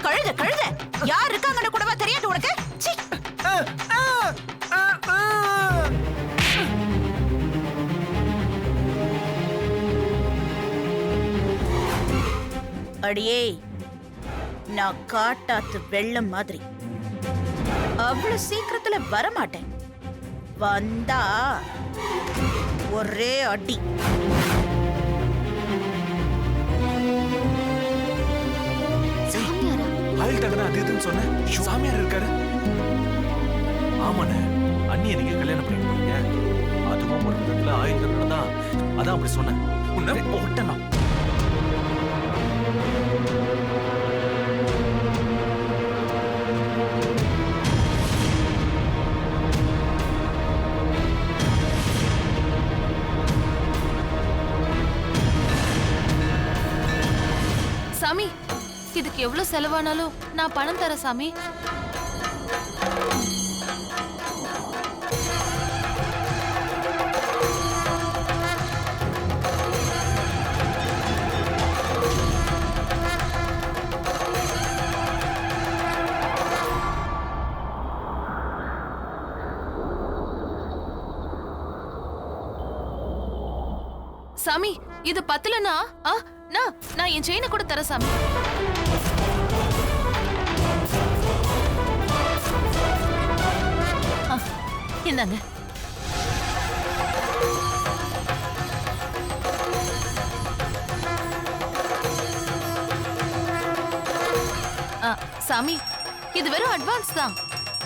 கழுத கழுத யார் இருக்காங்கன்னு கூடவா தெரியாது உனக்கு? சீ. அடியே, நான் காட்டாத்து வெள்ளம் மாதிரி அவ்வளவு சீக்கிரத்துல வரமாட்டேன். வந்தா ஒரே அடி. ஆயில் தண்டனை அது இதுன்னு சொன்ன சாமியார் இருக்காரு. ஆமாண்ணே, அண்ணியை நீங்க கல்யாணம் பண்ணிட்டு போறீங்க. அதுவும் ஒரு விதத்துல ஆயில் தண்டனை தான். அதான் அப்படி சொன்னேன். உன்னை போட்டேனா? சாமி, இதுக்கு எவ்வளவு செலவானாலும் நான் பணம் தரேன் சாமி. சாமி, இது பத்தலனா நான் என் செயினை கூட தரேன் சாமி. இந்தாங்க. சாமி, இது வெறும் அட்வான்ஸ் தான்.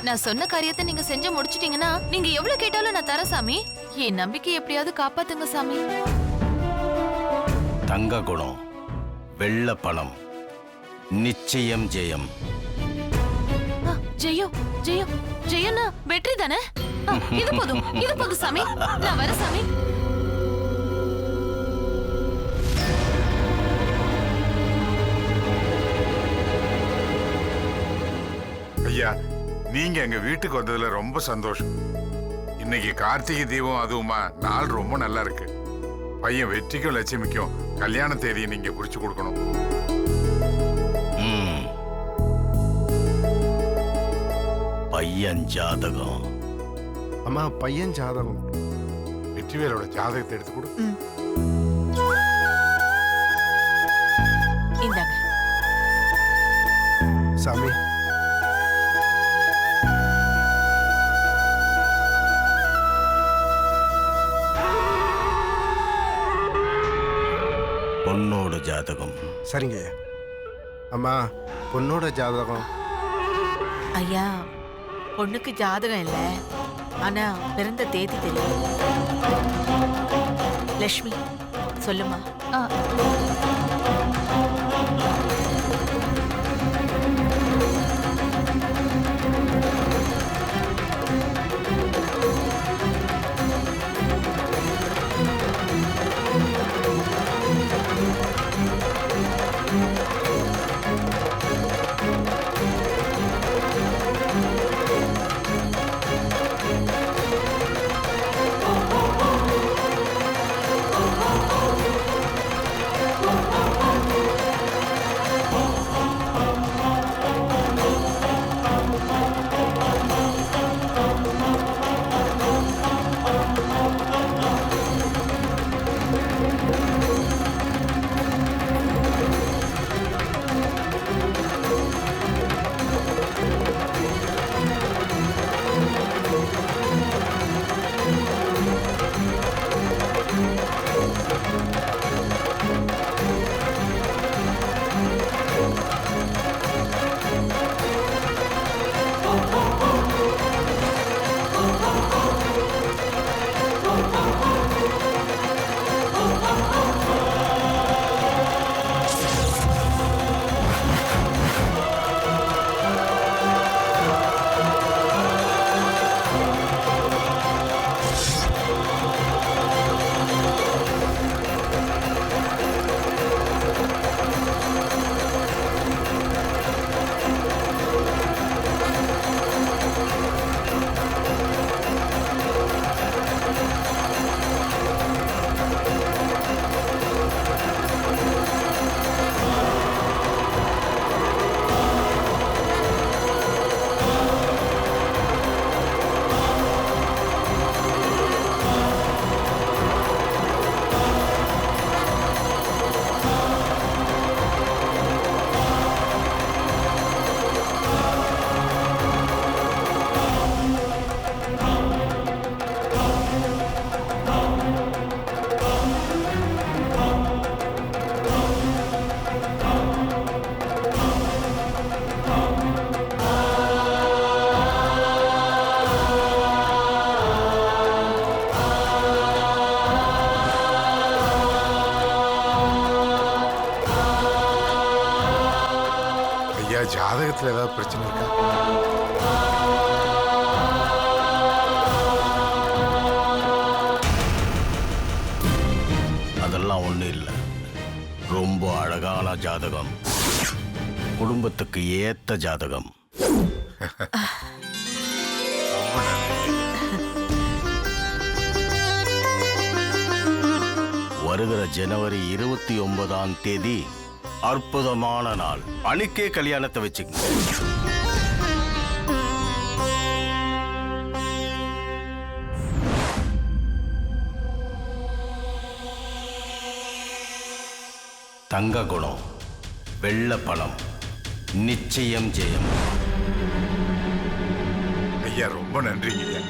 நான் சொன்ன காரியத்தை நீங்க செஞ்சு முடிச்சிட்டீங்கன்னா நீங்க எவ்வளவு கேட்டாலும் நான் தரேன் சாமி. என் நம்பிக்கை எப்படியாவது காப்பாத்துங்க சாமி. தங்க குணம், வெள்ள பணம், நிச்சயம் ஜெயம். ஜெயம் ஜெயம் ஜெயம்னா வெற்றி தானே? இது போதும் சாமி. நான் வர சாமி. ஐயா, நீங்க எங்க வீட்டுக்கு வந்ததுல ரொம்ப சந்தோஷம். இன்னைக்கு கார்த்திகை தீபம், அதுவுமா நாள் ரொம்ப நல்லா இருக்கு. பையன் வெற்றிக்கும் லட்சுமிக்கும் கல்யாண தேதியை நீங்க குறிச்சு கொடுக்கணும். பையன் ஜாதகம். அம்மா, பையன் ஜாதகம். வெற்றிவேலோட ஜாதகத்தை எடுத்து கொடு. இந்தாங்க சாமி. பொண்ணோட ஜாதகம். சரிங்க அம்மா, பொண்ணோட ஜாதகம். ஐயா, பொண்ணுக்கு ஜாதகம் இல்ல, ஆனா பிறந்த தேதி தெரியும். லட்சுமி, சொல்லுமா. ஜாதகத்துல ஏதாவது பிரச்சனை இருக்கா? அதெல்லாம் ஒண்ணும் இல்லை. ரொம்ப அழகான ஜாதகம், குடும்பத்துக்கு ஏத்த ஜாதகம். வருகிற ஜனவரி 29ஆம் தேதி அற்புதமான நாள். அன்னைக்கே கல்யாணத்தை வச்சுக்கங்க. தங்க குணம், வெள்ள பணம், நிச்சயம் ஜெயம். ஐயா ரொம்ப நன்றிங்க ஐயா.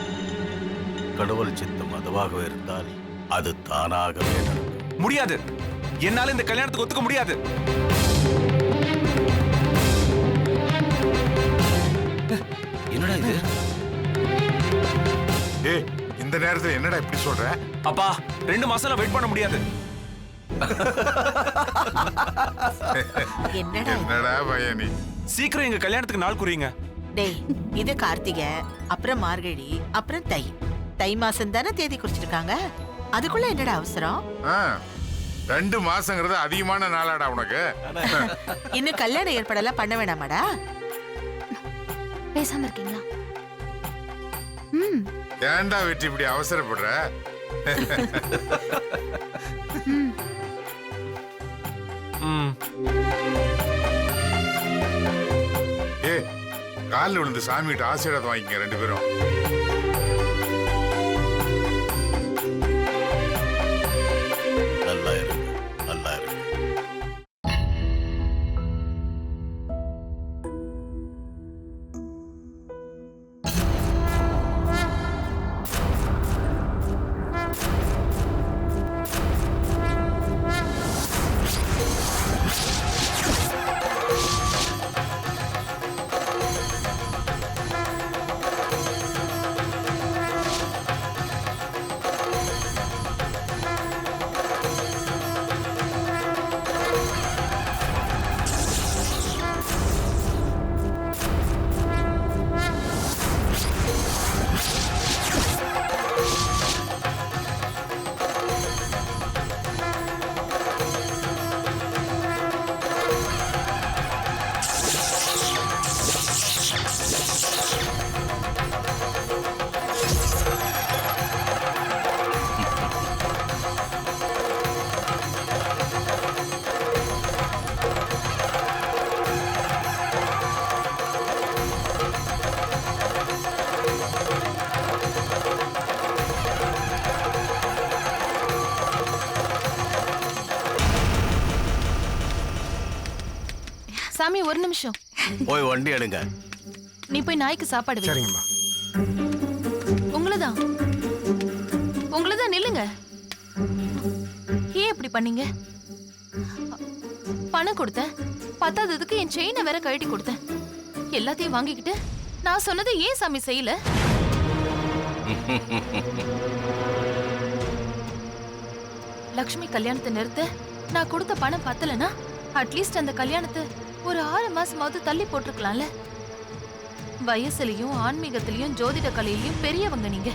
கடவுள் சித்தம் அதுவாக இருந்தால் அது தானாகவே நடக்கும். முடியாது, என்னால இந்த கல்யாணத்துக்கு ஒத்துக்க முடியாது. என்னடா இது? ஏய், இந்த நேரத்துல என்னடா இப்படி சொல்ற? அப்பா 2 மாசம் வெயிட் பண்ண முடியாது. என்னடா இது? என்னடா பையன் நீ? சீக்கிரம் எங்க கல்யாணத்துக்கு நாள் குறிங்க. டேய், இது கார்த்திகை, அப்புறம் மார்கழி, அப்புறம் தை. தை மாசம் தானே தேதி குறிச்சிருக்காங்க. அதுக்குள்ள என்னடா அவசரம்? 2 மாசங்கிறது அதிகமான நாளாடா உனக்கு? இன்னும் கல்யாண ஏற்பாடெல்லாம் பண்ண வேணாமாடா? பேசாம இருக்கீங்களா? ஏன்டா வெற்றி இப்படி அவசரப்படுற? ம். ஏ, காலில் விழுந்து சாமிகிட்ட ஆசீர்வாதம் வாங்கிக்க 2 பேரும். நல்லா இருக்கு, நல்லா இருக்கு. சாமி ஒரு நிமிஷம். போய் வண்டி எடுங்க. நீ போய் நாய்க்கு சாப்பாடு வை. சரிங்கம்மா. உங்களதான் நில்லுங்க. ஏன் இப்படி பண்ணீங்க? பணம் கொடுத்தேன், பத்தாததுக்கு என் செயினை வேற கழட்டி கொடுத்தேன். எல்லாத்தையும் வாங்கிக்கிட்டு நான் சொன்னதை ஏன் சாமி செய்யல? லக்ஷ்மி கல்யாணத்தை நிறுத்த நான் கொடுத்த பணம் பத்தலனா அட்லீஸ்ட் அந்த கல்யாணத்தை ஒரு 6 மாசமாவது தள்ளி போட்டிருக்கலாம்ல. வயசுலயும் ஆன்மீகத்திலயும் ஜோதிட கலையிலயும் பெரியவங்க நீங்க.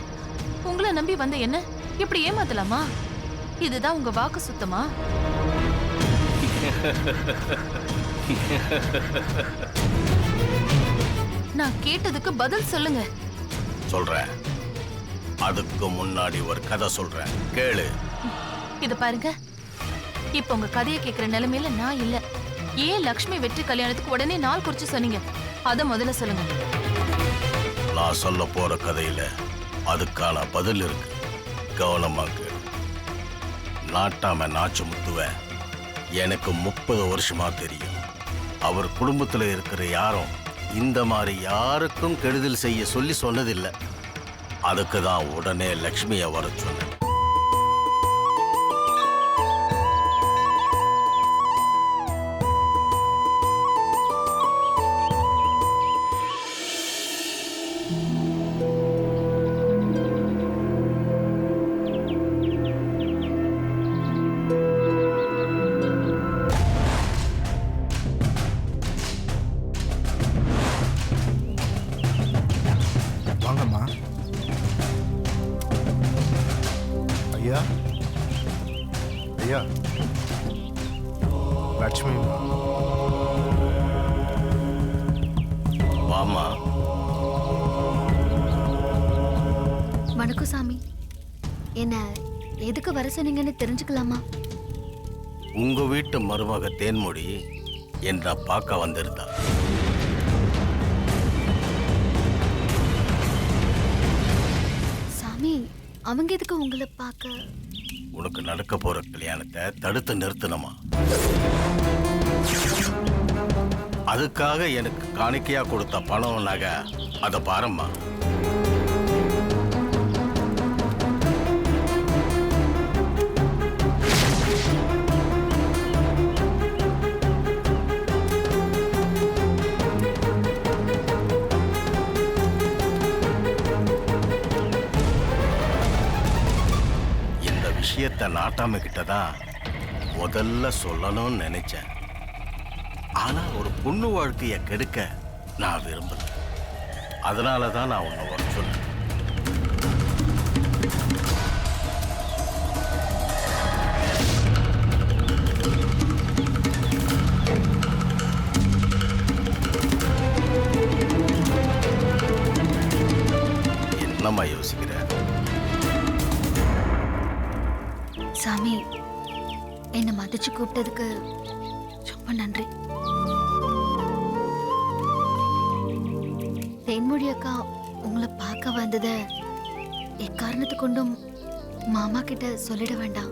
உங்களை நம்பி வந்த என்ன இப்படி ஏமாத்தலாமா? இதுதான் உங்க வாக்கு சுத்தமா? நான் கேட்டதுக்கு பதில் சொல்லுங்க. சொல்றேன். அதுக்கு முன்னாடி ஒரு கதை சொல்றேன், கேளு. இத பாருங்க, இப்ப உங்க கதையை கேக்குற நிலைமையில நான் இல்ல. ஏன் லக்ஷ்மி வெற்றி கல்யாணத்துக்கு உடனே நாள் குறிச்சு சொன்னீங்க? அத முதல்ல சொல்லுங்க. நான் சொல்ல போற கதையில அதுக்கான பதில் இருக்கு. கவனமா கேளு. நாட்டாம நாச்சுமுத்துவ எனக்கு 30 வருஷமா தெரியும். அவர் குடும்பத்துல இருக்கிற யாரும் இந்த மாதிரி யாருக்கும் கெடுதல் செய்ய சொல்லி சொன்னதில்லை. அதுக்கு தான் உடனே லக்ஷ்மியை வர சொன்னேன். ஐயா ஐயா லட்சுமி வாமா. வணக்கம் சாமி. என்ன எதுக்கு வர சொன்னீங்கன்னு தெரிஞ்சுக்கலாமா? உங்க வீட்டு மருமக தேன்மொழி என்ன பார்க்க வந்திருந்தா. சாமி, அவங்க எதுக்கு உங்களை பார்க்க? உனக்கு நடக்க போற கல்யாணத்தை தடுத்து நிறுத்தணுமா? அதுக்காக எனக்கு காணிக்கையா கொடுத்த பணம் நகை அதை பாரம்மா. இந்த விஷயத்தை நாட்டாம கிட்டதான் முதல்ல சொல்லணும்னு நினைச்சேன். ஆனா ஒரு பொண்ணு வாழ்க்கைய கெடுக்க நான் விரும்பல. அதனாலதான் நான் உன்னை வர சொன்னேன். என்னம்மா யோசிக்கிற? சாமி, என்னை மதிச்சு கூப்பிட்டதுக்கு ரொம்ப நன்றி. தேன்மொழி அக்கா உங்களை பார்க்க வந்தத எக்காரணத்து கொண்டும் மாமா கிட்ட சொல்லிட வேண்டாம்.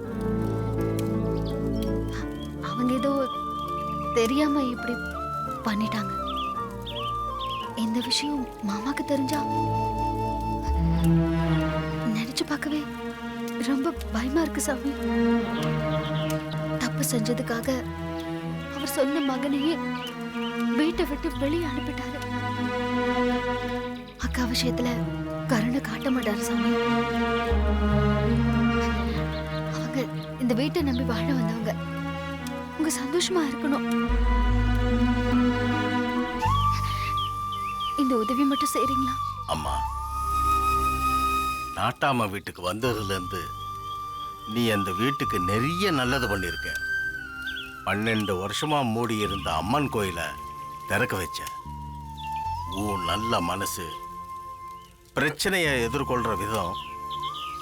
அவங்க ஏதோ தெரியாம இப்படி பண்ணிட்டாங்க. இந்த விஷயம் மாமாக்கு தெரிஞ்சா நினைச்சு பார்க்கவே ரொம்ப பயமா இருக்கு சாமி. தப்பு செஞ்சதுக்காக அவர் சொந்த மகனையே வீட்டை விட்டு வெளியே அனுப்பிட்டாரு. அக்கா விஷயத்துல கருணை காட்ட மாட்டாரு சாமி. அவங்க இந்த வீட்டை நம்பி வாழ வந்தவங்க. உங்க சந்தோஷமா இருக்கணும். இந்த உதவி மட்டும் செய்றீங்களா? அம்மா, நாட்டாம வீட்டுக்கு வந்ததுல இருந்து நீ அந்த வீட்டுக்கு நிறைய நல்லது பண்ணிருக்க. 12 வருஷமா மூடி இருந்த அம்மன் கோயிலை திறக்க வச்ச. உன் நல்ல மனசு, பிரச்சனையை எதிர்கொள்ற விதம்,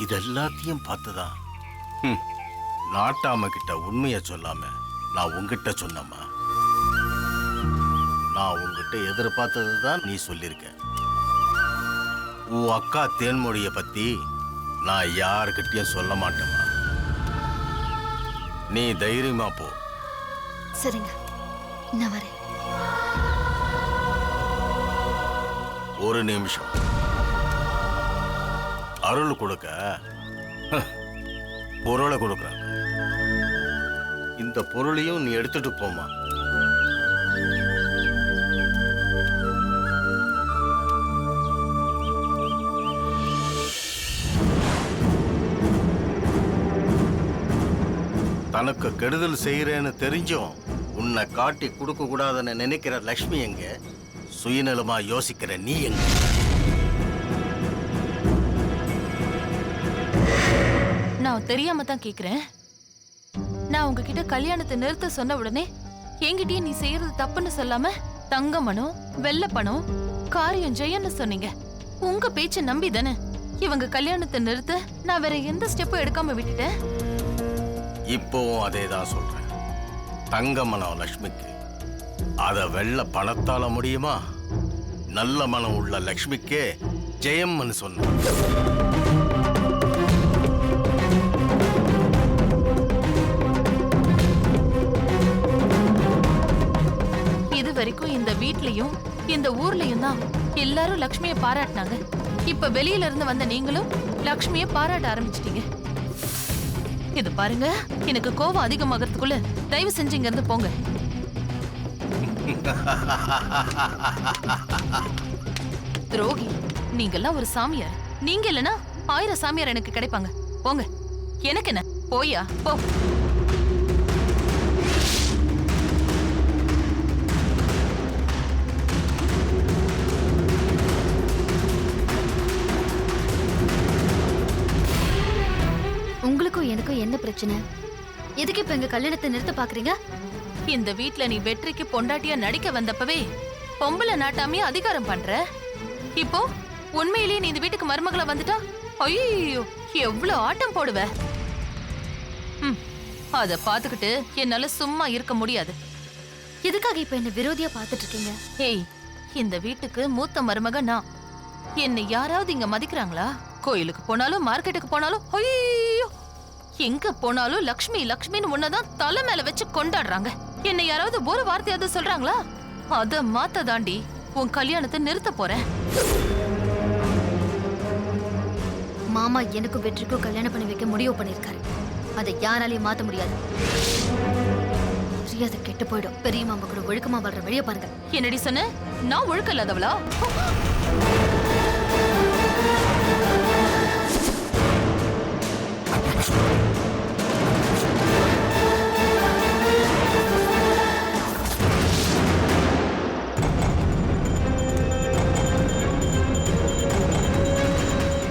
இது எல்லாத்தையும் பார்த்துதான் நாட்டாம கிட்ட உண்மையை சொல்லாம நான் உங்ககிட்ட சொன்னம்மா. நான் உங்ககிட்ட எதிர்பார்த்தது தான் நீ சொல்லியிருக்க. உன் அக்கா தேன்மொழிய பத்தி நான் யாருக்கிட்டையும் சொல்ல மாட்டேம்மா. நீ தைரியமா போ. சரிங்க, நான் வரேன். ஒரு நிமிஷம். அருள் கொடுக்க பொருளை கொடுக்குறாங்க. இந்த பொருளையும் நீ எடுத்துட்டு போமா. தனக்கு கெடுதல் செய்யறேன்னு தெரிஞ்சும் உன்னை காட்டி கொடுக்க கூடாதுன்னு நினைக்கிற லக்ஷ்மி எங்க? சுயநலமா யோசிக்கிற நீ எங்க? நான் தெரியாம தான் கேக்குறேன். நான் உங்ககிட்ட கல்யாணத்தை நிறுத்த சொன்ன உடனே என்கிட்டயே நீ செய்யறது தப்புன்னு சொல்லாம தங்க பணம், வெள்ளை பணம், காரியம் ஜெயன்னு சொன்னீங்க. உங்க பேச்ச நம்பி தானே இவங்க கல்யாணத்தை நிறுத்த நான் வேற எந்த ஸ்டெப்பும் எடுக்காம விட்டுட்டேன். இப்போவும் அதே தான் சொல்றேன். தங்க மனம் லக்ஷ்மிக்கு, அத வெள்ள பணத்தால முடியுமா? நல்ல மனம் உள்ள லக்ஷ்மிக்கே ஜெயம்னு சொன்ன. இது வரைக்கும் இந்த வீட்லயும் இந்த ஊர்லயும் தான் எல்லாரும் லக்ஷ்மியை பாராட்டினாங்க. இப்ப வெளியில இருந்து வந்த நீங்களும் லக்ஷ்மியை பாராட்ட ஆரம்பிச்சிட்டீங்க. இது பாருங்க, எனக்கு கோபம் அதிகமாகறதுக்குள்ள தயவு செஞ்சு இங்க இருந்து போங்க. துரோகி, நீங்கெல்லாம் ஒரு சாமியார். நீங்க இல்லனா 1000 சாமியார் எனக்கு கிடைப்பாங்க. போங்க. எனக்கு என்ன, போயா போ. உங்களுக்கும் எனக்கும் என்ன பிரச்சனை? எதுக்கு இப்ப எங்க கல்யாணத்தை நிறுத்த பாக்குறீங்க? இந்த வீட்ல நீ வெற்றிக்கு பொண்டாட்டியா நடிக்க வந்தப்பவே பொம்பளை நாட்டாமையே அதிகாரம் பண்ற. இப்போ உண்மையிலேயே நீ இந்த வீட்டுக்கு மருமகளா வந்துட்டா ஐயோ எவ்வளவு ஆட்டம் போடுவ. அத பாத்துக்கிட்டு என்னால சும்மா இருக்க முடியாது. எதுக்காக இப்ப என்ன விரோதியா பாத்துட்டு இருக்கீங்க? ஏய், இந்த வீட்டுக்கு மூத்த மருமக நான். என்னை யாராவது இங்க மதிக்கிறாங்களா? கோயிலுக்கு போனாலும் மார்க்கெட்டுக்கு போனாலும் ஐயோ எங்க போனாலும் லக்ஷ்மி லக்ஷ்மின்னு உன்னதான் தலை மேல வச்சு கொண்டாடுறாங்க. என்னை யாராவது ஒரு வார்த்தையாவது சொல்றாங்களா? அத மாத்த தாண்டி உன் கல்யாணத்தை நிறுத்த போறேன். மாமா எனக்கும் வெற்றிக்கும் கல்யாணம் பண்ணி வைக்க முடிவு பண்ணிருக்காரு. அதை யாராலையும் மாத்த முடியாது. மரியாதை கெட்டு போயிடும். பெரிய மாமா கூட ஒழுக்கமா வளர வழிய பாருங்க. என்னடி சொன்ன? நான் ஒழுக்கம் இல்லாதவளா?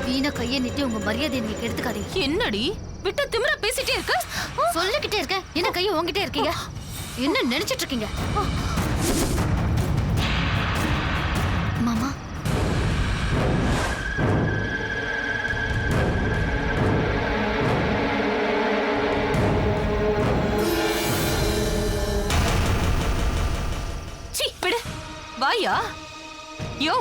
வீணா கையை நீட்டி உங்க மரியாதையை நீங்க எடுத்துக்காதீங்க. என்னடி விட்டு திமிரா பேசிட்டே இருக்க? சொல்லிக்கிட்டே இருக்க, என்ன கையை உங்ககிட்டே இருக்கீங்க? என்ன நினைச்சிட்டு இருக்கீங்க? மாமா, சீ விடு. வாயா யோ,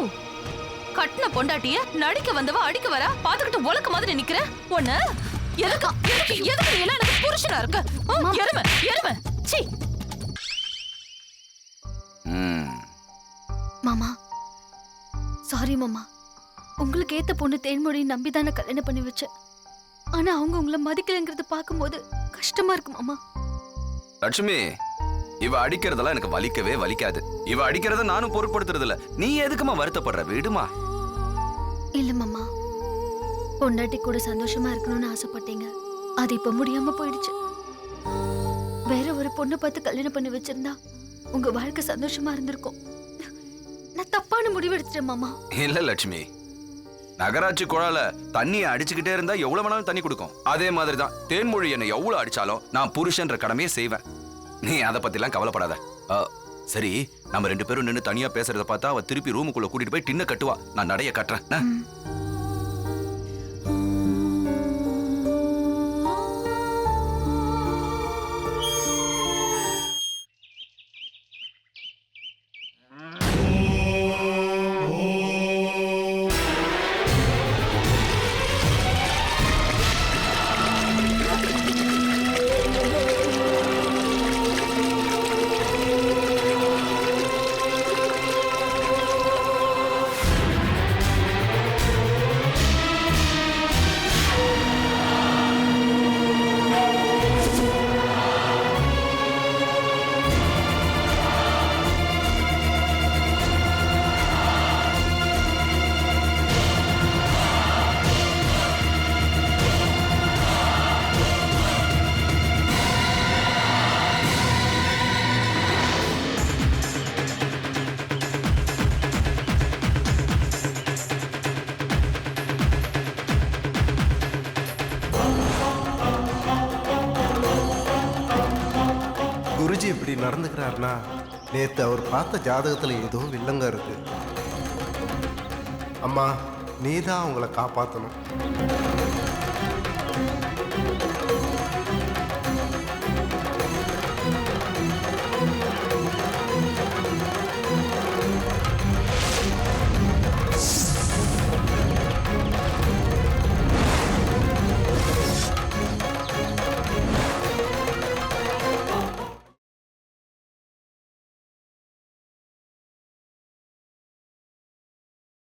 கட்டின பொண்டாட்டிய நடிக்க வந்தவ அடிக்க வர பாத்துக்கிட்டு உலக்க மாதிரி நிக்கிற. ஒண்ணு எதுக்கு எதுக்கு நீ எல்லாம் எனக்கு புருஷனா இருக்க? எருமை எருமை. சீ. மாமா சாரி மாமா. உங்களுக்கு ஏத்த பொண்ணு தேன்மொழியை நம்பிதானே கல்யாணம் பண்ணி வச்சேன். ஆனா அவங்க உங்களை மதிக்கலைங்கிறத பார்க்கும்போது கஷ்டமா இருக்கு மாமா. லட்சுமி, இவ அடிக்கிறதெல்லாம் எனக்கு வலிக்கவே வலிக்காது. இவ அடிக்கிறத நானும் பொருட்படுத்துறது இல்ல. நீ எதுக்குமா வருத்தப்படுற? விடுமா. இல்ல மாமா, பொண்டாட்டி கூட சந்தோஷமா இருக்கணும்னு ஆசைப்பட்டீங்க. அது இப்ப முடியாம போயிடுச்சு. வேற ஒரு பொண்ணை பார்த்து கல்யாணம் பண்ணி வச்சிருந்தா உங்க வாழ்க்கை சந்தோஷமா இருந்திருக்கும். நான் தப்பான முடிவு எடுத்துட்டேன் மாமா. இல்ல லட்சுமி, நகராட்சி குழால தண்ணியை அடிச்சுக்கிட்டே இருந்தா எவ்வளவு வேணாலும் தண்ணி கொடுக்கும். அதே மாதிரிதான் தேன்மொழி என்னை எவ்வளவு அடிச்சாலும் நான் புருஷன்ற கடமையை செய்வேன். நீ அதை பத்தி எல்லாம் கவலைப்படாத. சரி, நம்ம 2 பேரும் நின்று தனியா பேசுறத பார்த்தா அவ திருப்பி ரூமுக்குள்ள கூட்டிட்டு போய் டின்ன கட்டுவா. நான் நடைய கட்டுறேன். குருஜி இப்படி நடந்துக்கிறாருன்னா நேத்து அவர் பார்த்த ஜாதகத்துல ஏதோ வில்லங்க இருக்கு. அம்மா, நீ தான் அவங்கள காப்பாற்றணும்.